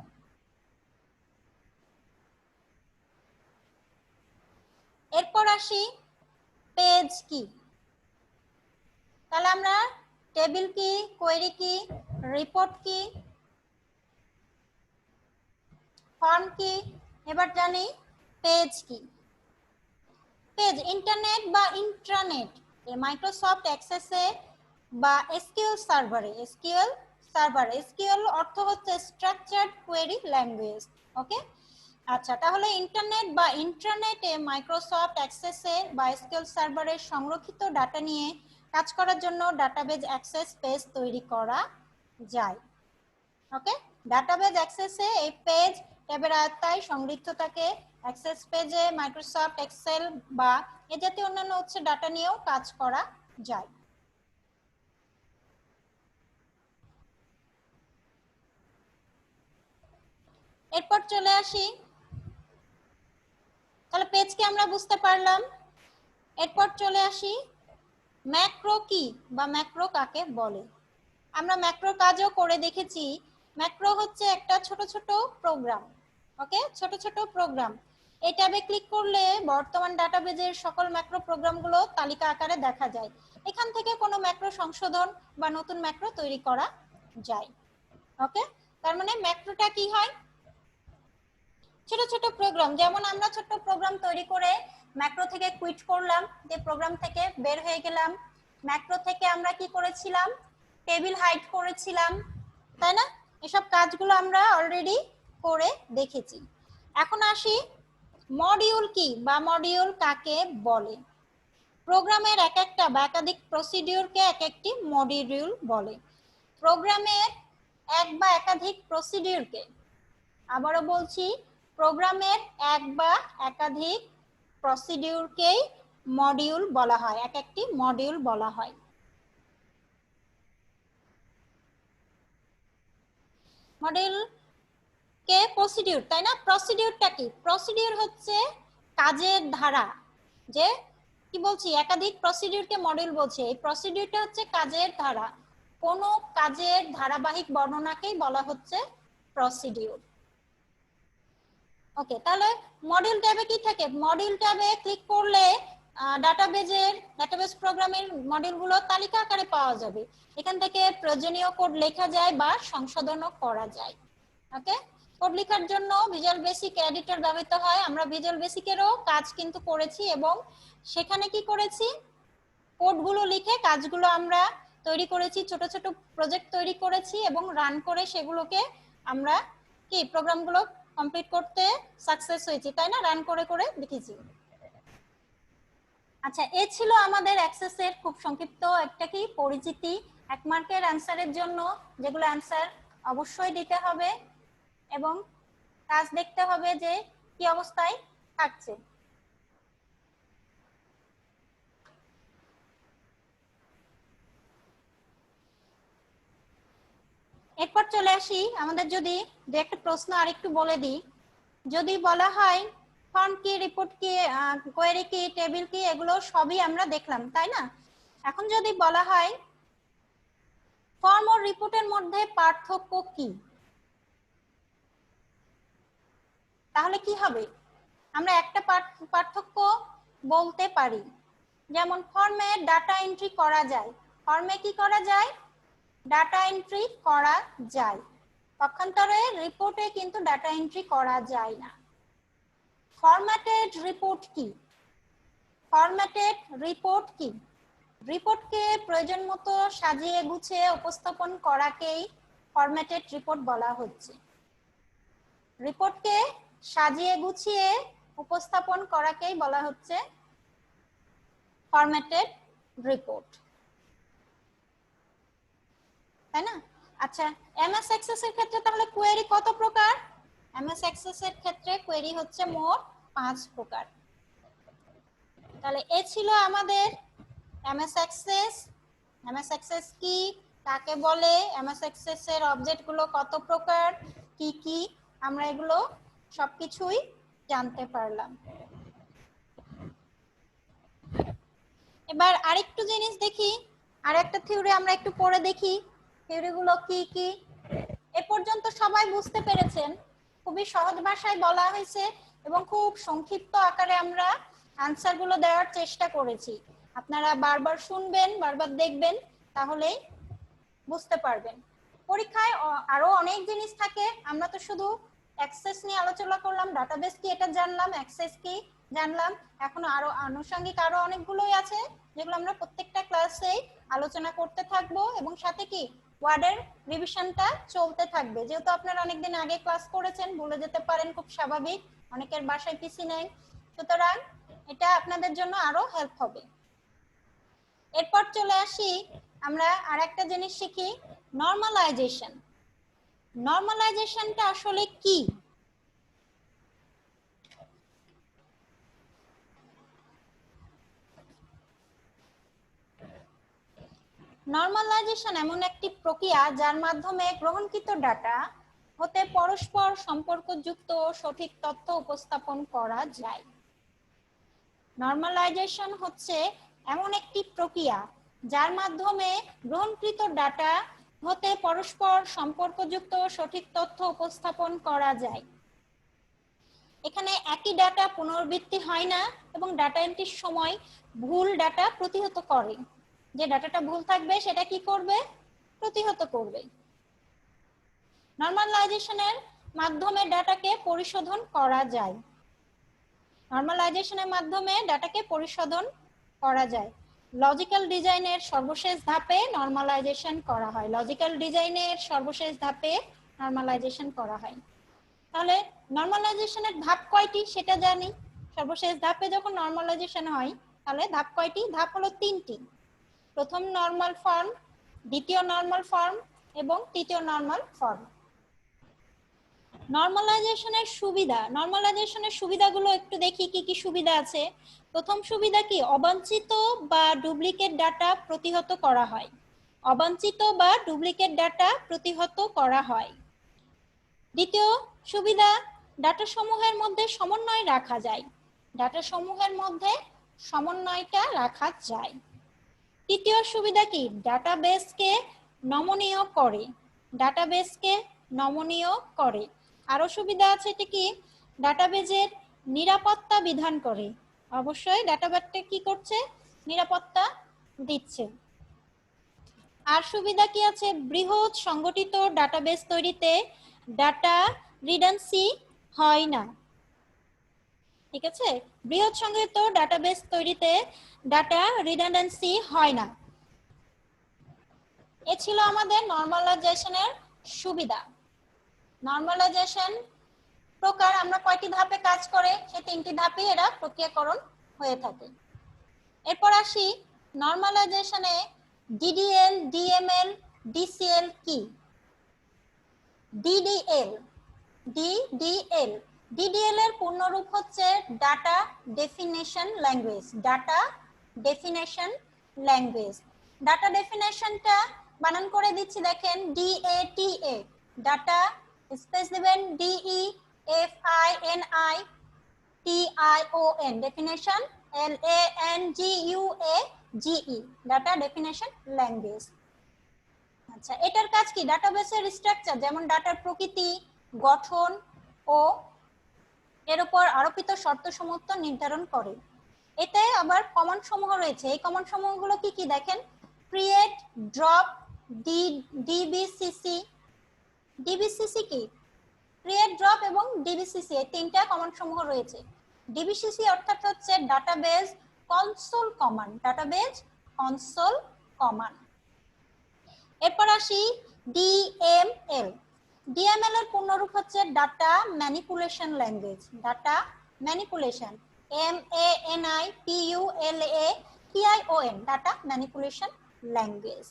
এরপর আসি পেজ কি। তাহলে আমরা টেবিল কি, কোয়েরি কি, রিপোর্ট কি, ফর্ম কি, এবার জানি পেজ কি। পেজ ইন্টারনেট বা ইন্ট্রানেট মাইক্রোসফট অ্যাক্সেসে বা এসকিউএল সার্ভারে। এসকিউএল অর্থ হচ্ছে স্ট্রাকচার্ড কোয়েরি ল্যাঙ্গুয়েজ। ওকে, আচ্ছা, তাহলে ইন্টারনেট বা ইন্ট্রানেটে মাইক্রোসফট অ্যাক্সেসে বা এসকিউএল সার্ভারে সংরক্ষিত ডাটা নিয়ে কাজ করার জন্য ডাটাবেজ অ্যাক্সেস পেজ তৈরি করা যায়। ওকে, ডাটাবেজ অ্যাক্সেসে এই পেজ ট্যাবের আওতায় সংরক্ষিত থাকে। অ্যাক্সেস পেজে মাইক্রোসফট এক্সেল বা এ জাতীয় অন্যান্য হচ্ছে ডাটা নিয়েও কাজ করা যায়। এরপর চলে আসি, তাহলে পেজকে আমরা বুঝতে পারলাম। এরপর চলে আসি ম্যাক্রো কি বা ম্যাক্রো কাকে বলে। আমরা ম্যাক্রো কাজও করে দেখেছি। ম্যাক্রো হচ্ছে একটা ছোট ছোট প্রোগ্রাম। ওকে, ছোট ছোট প্রোগ্রাম। এই ট্যাবে ক্লিক করলে বর্তমান ডাটাবেজের সকল ম্যাক্রো প্রোগ্রামগুলো তালিকা আকারে দেখা যায়। এখান থেকে কোনো ম্যাক্রো সংশোধন বা নতুন ম্যাক্রো তৈরি করা যায়। ওকে, তার মানে ম্যাক্রোটা কি হয়, ছোট ছোট প্রোগ্রাম। যেমন আমরা ছোট প্রোগ্রাম তৈরি করে ম্যাক্রো থেকে কুইট করলাম, যে প্রোগ্রাম থেকে বের হয়ে গেলাম। ম্যাক্রো থেকে আমরা কি করেছিলাম, টেবিল হাইড করেছিলাম, তাই না? এসব কাজগুলো আমরা অলরেডি করে দেখেছি। এখন আসি মডিউল কি বা মডিউল কাকে বলে। প্রোগ্রামের এক একটা বা একাধিক প্রসিডিউরকে এক একটি মডিউল বলে। প্রোগ্রামের এক বা একাধিক প্রসিডিউরকে, আবারও বলছি, প্রোগ্রামের এক বা একাধিক প্রসিডিউরকেই মডিউল বলা হয়, এক একটি মডিউল বলা হয়। মডিউল কে প্রসিডিউর, তাই না? প্রসিডিউরটা কি? প্রসিডিউর হচ্ছে কাজের ধারা। যে কি বলছি, একাধিক প্রসিডিউরকে মডিউল বলছে। এই প্রসিডিউরটা হচ্ছে কাজের ধারা। কোন কাজের ধারাবাহিক বর্ণনাকেই বলা হচ্ছে প্রসিডিউর। ওকে, তাহলে মডিউল ট্যাবে কি থাকে? মডিউল ট্যাবে ক্লিক করলে ডাটাবেজ প্রোগ্রামের মডিউলগুলো তালিকা আকারে পাওয়া যাবে। এখান থেকে প্রয়োজনীয় কোড লেখা যায় বা সংশোধনও করা যায়। ওকে, কোড লেখার জন্য ভিজুয়াল বেসিক এডিটর ব্যবহৃত হয়। আমরা ভিজুয়াল বেসিকেরও কাজ কিন্তু করেছি এবং সেখানে কি করেছি, কোডগুলো লিখে কাজগুলো আমরা তৈরি করেছি, ছোট ছোট প্রজেক্ট তৈরি করেছি এবং রান করে সেগুলোকে আমরা কি প্রোগ্রামগুলো কমপ্লিট করতে সাকসেস হয়েছি, তাই না? রান করে করে দেখেছি। আচ্ছা, এ ছিল আমাদের অ্যাক্সেসের খুব সংক্ষিপ্ত একটা কি পরিচিতি। 1 মার্কের অ্যানসারের জন্য যেগুলো অ্যানসার অবশ্যই দিতে হবে এবং কাজ দেখতে হবে যে কি অবস্থায় থাকছে। এরপর চলে আসি আমাদের, যদি দু একটা প্রশ্ন আরেকটু বলে দিই। যদি বলা হয় ফর্ম কি, রিপোর্ট কি, কোয়েরি কি, টেবিল কি, এগুলো সবই আমরা দেখলাম, তাই না? এখন যদি বলা হয় ফর্ম ও রিপোর্টের মধ্যে পার্থক্য কি, তাহলে কি হবে? আমরা একটা পার্থক্য বলতে পারি, যেমন ফর্মে ডাটা এন্ট্রি করা যায়। ফর্মে কি করা যায়? ডাটা এন্ট্রি করা যায়। পক্ষান্তরে রিপোর্টে কিন্তু ডাটা এন্ট্রি করা যায় না। ফরম্যাটেড রিপোর্ট কি? ফরম্যাটেড রিপোর্ট কি? রিপোর্টকে প্রয়োজন মতো সাজিয়ে গুছিয়ে উপস্থাপন করাকেই ফরম্যাটেড রিপোর্ট বলা হচ্ছে। রিপোর্টকে সাজিয়ে গুছিয়ে উপস্থাপন করাকেই বলা হচ্ছে ফরম্যাটেড রিপোর্ট, তাই না? আচ্ছা, এমএস এক্সেস এর ক্ষেত্রে তাহলে কোয়েরি কত প্রকার? এমএস এক্সেস এর ক্ষেত্রে কোয়েরি হচ্ছে মোট 5 প্রকার। তাহলে এ ছিল আমাদের এমএস এক্সেস। এমএস এক্সেস কি, কাকে বলে, এমএস এক্সেস এর অবজেক্ট গুলো কত প্রকার, কি কি, আমরা এগুলো সবকিছুই জানতে পারলাম। এবার আরেকটু জিনিস দেখি, আরেকটা থিওরি আমরা একটু পড়ে দেখি থিওরি গুলো কি কি। এ পর্যন্ত সবাই বুঝতে পেরেছেন, খুবই সহজ ভাষায় বলা হয়েছে এবং খুব সংক্ষিপ্ত আকারে আমরা আনসার গুলো দেওয়ার চেষ্টা করেছি। আপনারা বারবার শুনবেন, বারবার দেখবেন, তাহলেই বুঝতে পারবেন। পরীক্ষায় আরো অনেক জিনিস থাকে, আমরা তো শুধু অ্যাক্সেস নিয়ে আলোচনা করলাম, ডাটাবেস কি এটা জানলাম, অ্যাক্সেস কি জানলাম, এখনো আরো আনুষঙ্গিক আরো অনেকগুলোই আছে যেগুলো আমরা প্রত্যেকটা ক্লাসেই আলোচনা করতে থাকবো এবং সাথে কি ওয়ার্ডের রিভিশনটা চলতে থাকবে। যেহেতু আপনারা অনেকদিন আগে ক্লাস করেছেন, ভুলে যেতে পারেন, খুব স্বাভাবিক, অনেকের বাসায় পিসি নেই, সুতরাং এটা আপনাদের জন্য আরো হেল্প হবে। এরপর চলে আসি আমরা আরেকটা জিনিস শিখি, নরমালাইজেশন। নরমালাইজেশনটা আসলে কি? নরমালাইজেশন এমন একটি প্রক্রিয়া যার মাধ্যমে গ্রহণকৃত ডাটা হতে পরস্পর সম্পর্কযুক্ত ও সঠিক তথ্য উপস্থাপন করা যায়। নরমালাইজেশন হচ্ছে এমন একটি প্রক্রিয়া যার মাধ্যমে গ্রহণকৃত ডাটা হতে পরস্পর সম্পর্কযুক্ত সঠিক তথ্য উপস্থাপন করা যায়। এখানে একই ডাটা পুনরাবৃত্তি হয় না এবং ডাটা এন্ট্রির সময় ভুল ডাটা প্রতিহত করে। যে ডাটাটা ভুল থাকবে সেটা কি করবে? প্রতিহত করবে। নরমালাইজেশনের মাধ্যমে ডাটাকে পরিশোধন করা যায়। নরমালাইজেশনের মাধ্যমে ডাটাকে পরিশোধন করা যায়। লজিক্যাল ডিজাইনের সর্বশেষ ধাপে নরমালাইজেশন করা হয়। লজিক্যাল ডিজাইনের সর্বশেষ ধাপে নরমালাইজেশন করা হয়। তাহলে নরমালাইজেশনের ধাপ কয়টি সেটা জানি। সর্বশেষ ধাপে যখন নরমালাইজেশন হয় তাহলে ধাপ কয়টি? ধাপ হলো 3টি। প্রথম নরমাল ফর্ম, দ্বিতীয় নরমাল ফর্ম এবং তৃতীয় নরমাল ফর্ম। নরমালাইজেশনের সুবিধা, নরমালাইজেশনের সুবিধাগুলো একটু দেখি কি কি সুবিধা আছে। প্রথম সুবিধা কি? অবাঞ্ছিত বা ডুপ্লিকেট ডাটা প্রতিহত করা হয়। অবাঞ্ছিত বা ডুপ্লিকেট ডাটা প্রতিহত করা হয়। দ্বিতীয় সুবিধা, ডাটা সমূহের মধ্যে সমন্বয় রাখা যায়। ডাটা সমূহের মধ্যে সমন্বয়টা রাখা যায়। তৃতীয় সুবিধা কি? ডাটাবেসকে নমনীয় করে। ডাটাবেসকে নমনীয় করে। আরো সুবিধা আছে, এটা কি? ডাটাবেজের নিরাপত্তা বিধান করে। অবশ্যই ডাটাবেসটা কি করছে? নিরাপত্তা দিচ্ছে। আর সুবিধা কি আছে? বৃহৎ সংগঠিত ডাটাবেস তৈরিতে ডাটা রিডান্ডেন্সি হয় না। ঠিক আছে, বৃহৎ সংগঠিত ডাটাবেস তৈরিতে ডাটা রিডান্ডেন্সি হয় না। এ ছিল আমাদের নরমালাইজেশনের সুবিধা। নরমালাইজেশন প্রকার আমরা কয়টি ধাপে কাজ করে, সেই 3টি ধাপে এরা প্রক্রিয়াকরণ হয়ে থাকে। এরপর আসি নরমালাইজেশনে ডিডিএল, ডিএমএল, ডিসিএল কি। ডিডিএল, ডিডিএল, ডিডিএল এর পূর্ণরূপ হচ্ছে data definition language. Data definition language. Data ডেফিনেশনটা বানান করে দিচ্ছি, দেখেন ডিএটিএ, ডাটা স্পেস দিবেন DEFINITION, definition LANGUAGE, data definition language. আচ্ছা, এটার কাজ কি? ডাটাবেসের স্ট্রাকচার যেমন ডাটার প্রকৃতি, গঠন ও এর উপর আরোপিত শর্তসমূহ নির্ধারণ করে। এতে আবার কমান্ড সমূহ রয়েছে। এই কমান্ড সমূহগুলো কি কি দেখেন, ক্রিয়েট, ড্রপ, ডিবিসিসি। ডিবিসিসি কি? ক্রিয়েট, ড্রপ এবং ডিবিসিসি, এই 3টা কমান্ড সমূহ রয়েছে। ডিবিসিসি অর্থাৎ হচ্ছে database console command, database console command. এরপর আসি ডিএমএল। ডিএমএল এর পূর্ণরূপ হচ্ছে data manipulation language. Data manipulation, MANIPULATION, data manipulation language.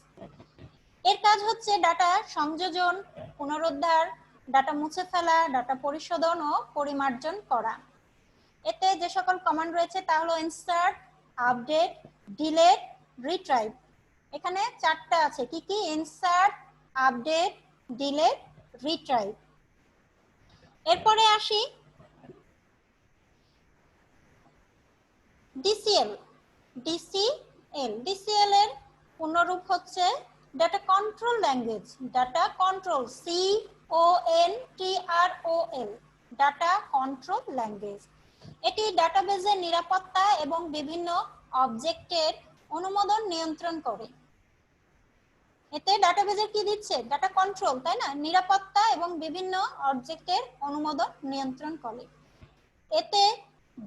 এর কাজ হচ্ছে ডাটা সংযোজন, পুনরুদ্ধার, ডাটা মুছে ফেলা, ডাটা পরিশোধন ও পরিমার্জন করা। এতে যে সকল কমান্ড রয়েছে তা হলো ইনসার্ট, আপডেট, ডিলিট, রিট্রাইভ। এখানে 4টা আছে, কি কি? Insert, update, delete, retrieve. এরপরে আসি ডিসিএল। ডিসিএল, ডিসিএল এর পূর্ণরূপ হচ্ছে data control language. Data control, CONTROL, data control language. এটি ডাটাবেজের নিরাপত্তা এবং বিভিন্ন অবজেক্টের অনুমোদন নিয়ন্ত্রণ করে। এতে ডাটাবেজের কি দিচ্ছে? ডাটা কন্ট্রোল, তাই না? নিরাপত্তা এবং বিভিন্ন অবজেক্টের অনুমোদন নিয়ন্ত্রণ করে। এতে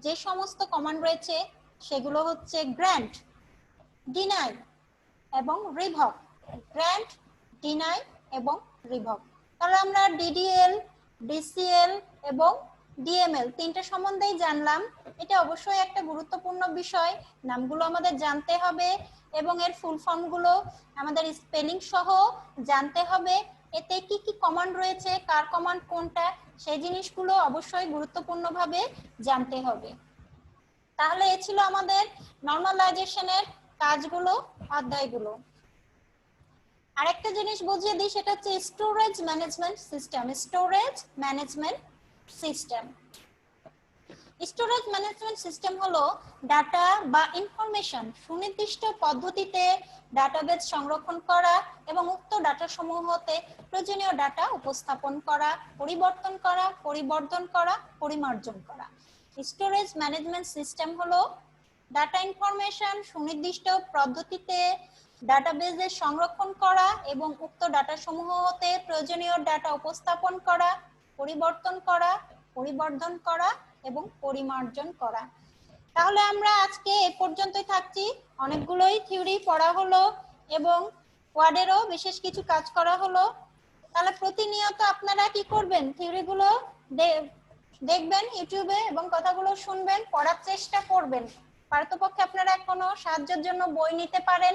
যে সমস্ত কমান্ড রয়েছে সেগুলো হচ্ছে গ্র্যান্ট, ডিনাই এবং রিভক। গ্র্যান্ট, ডিনাই এবং রিভক। তাহলে আমরা ডিডিএল, ডিসিএল এবং ডিএমএল 3টা সম্বন্ধেই জানলাম। এটা অবশ্যই একটা গুরুত্বপূর্ণ বিষয়, নামগুলো আমাদের জানতে হবে এবং এর ফুল ফর্মগুলো আমাদের স্পেলিং সহ জানতে হবে। এতে কি কি কমান্ড রয়েছে, কার কমান্ড কোনটা, সেই জিনিসগুলো অবশ্যই গুরুত্বপূর্ণভাবে জানতে হবে। তাহলে এ ছিল আমাদের নরমালাইজেশনের কাজগুলো, অধ্যায়গুলো। আরেকটা জিনিস বুঝিয়ে দিই, সেটা হচ্ছে storage management system. Storage management system, storage management system হলো ডাটা বা ইনফরমেশন সুনির্দিষ্ট পদ্ধতিতে ডাটাবেজ সংরক্ষণ করা এবং উক্ত ডাটা সমূহ হতে প্রয়োজনীয় ডাটা উপস্থাপন করা, পরিবর্তন করা, পরিবর্ধন করা, পরিমার্জন করা। স্টোরেজ ম্যানেজমেন্ট সিস্টেম হলো ডাটা ইনফরমেশন সুনির্দিষ্ট পদ্ধতিতে ডাটাবেজে সংরক্ষণ করা এবং উক্ত ডাটা সমূহ হতে প্রয়োজনীয় ডাটা উপস্থাপন করা, পরিবর্তন করা, পরিবর্ধন করা এবং পরিমার্জন করা। তাহলে আমরা আজকে এ পর্যন্তই থাকছি। অনেকগুলোই থিওরি পড়া হলো এবং ওয়ার্ডেরও বিশেষ কিছু কাজ করা হলো। তাহলে প্রতিনিয়ত আপনারা কি করবেন? থিওরিগুলো দেখবেন ইউটিউবে এবং কথাগুলো শুনবেন, পড়ার চেষ্টা করবেন। পারতপক্ষে আপনারা কোনো সাহায্যের জন্য বই নিতে পারেন,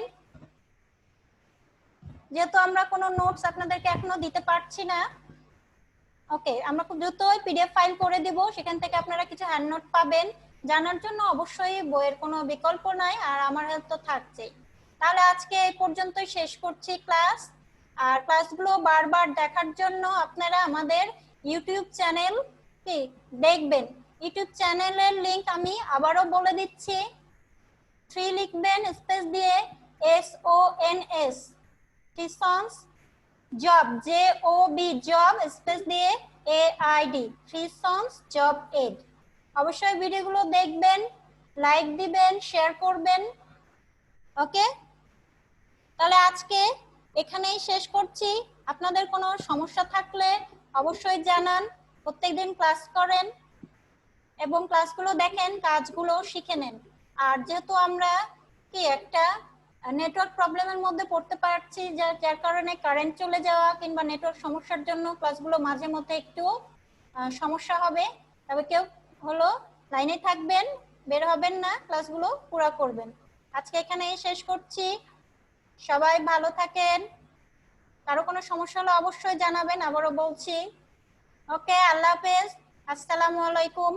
যেহেতু আমরা কোনো নোটস আপনাদেরকে এখনো দিতে পারছি না। ওকে, আমরা খুব দ্রুতই পিডিএফ ফাইল করে দিব, সেখান থেকে আপনারা কিছু হ্যান্ড নোট পাবেন। জানার জন্য অবশ্যই বইয়ের কোনো বিকল্প নাই, আর আমার হেল্প তো থাকছেই। তাহলে আজকে এই পর্যন্তই শেষ করছি ক্লাস। আর ক্লাসগুলো বারবার দেখার জন্য আপনারা আমাদের ইউটিউব চ্যানেল কি দেখবেন। ইউটিউব চ্যানেলের লিংক আমি আবারও বলে দিচ্ছি। 3 লিখবেন স্পেস দিয়ে SONS, Trisons job, JOB job space দিয়ে AID, Trisons জব এড। অবশ্যই ভিডিওগুলো দেখবেন, লাইক দিবেন, শেয়ার করবেন। ওকে, তাহলে আজকে এখানেই শেষ করছি। আপনাদের কোনো সমস্যা থাকলে অবশ্যই জানান। প্রত্যেকদিন ক্লাস করেন এবং ক্লাসগুলো দেখেন, কাজগুলো শিখে নেন। আর যেহেতু আমরা কি একটা নেটওয়ার্ক প্রবলেমের মধ্যে পড়তে পারছি, যার কারণে কারেন্ট চলে যাওয়া কিংবা নেটওয়ার্ক সমস্যার জন্য ক্লাসগুলো মাঝে মধ্যে একটু সমস্যা হবে। তবে কেউ হলো লাইনে থাকবেন, বের হবেন না, ক্লাসগুলো পুরো করবেন। আজকে এখানেই শেষ করছি। সবাই ভালো থাকেন। কারো কোনো সমস্যা হলে অবশ্যই জানাবেন, আবারও বলছি। ওকে, আল্লাহ হাফেজ, আসসালামু আলাইকুম।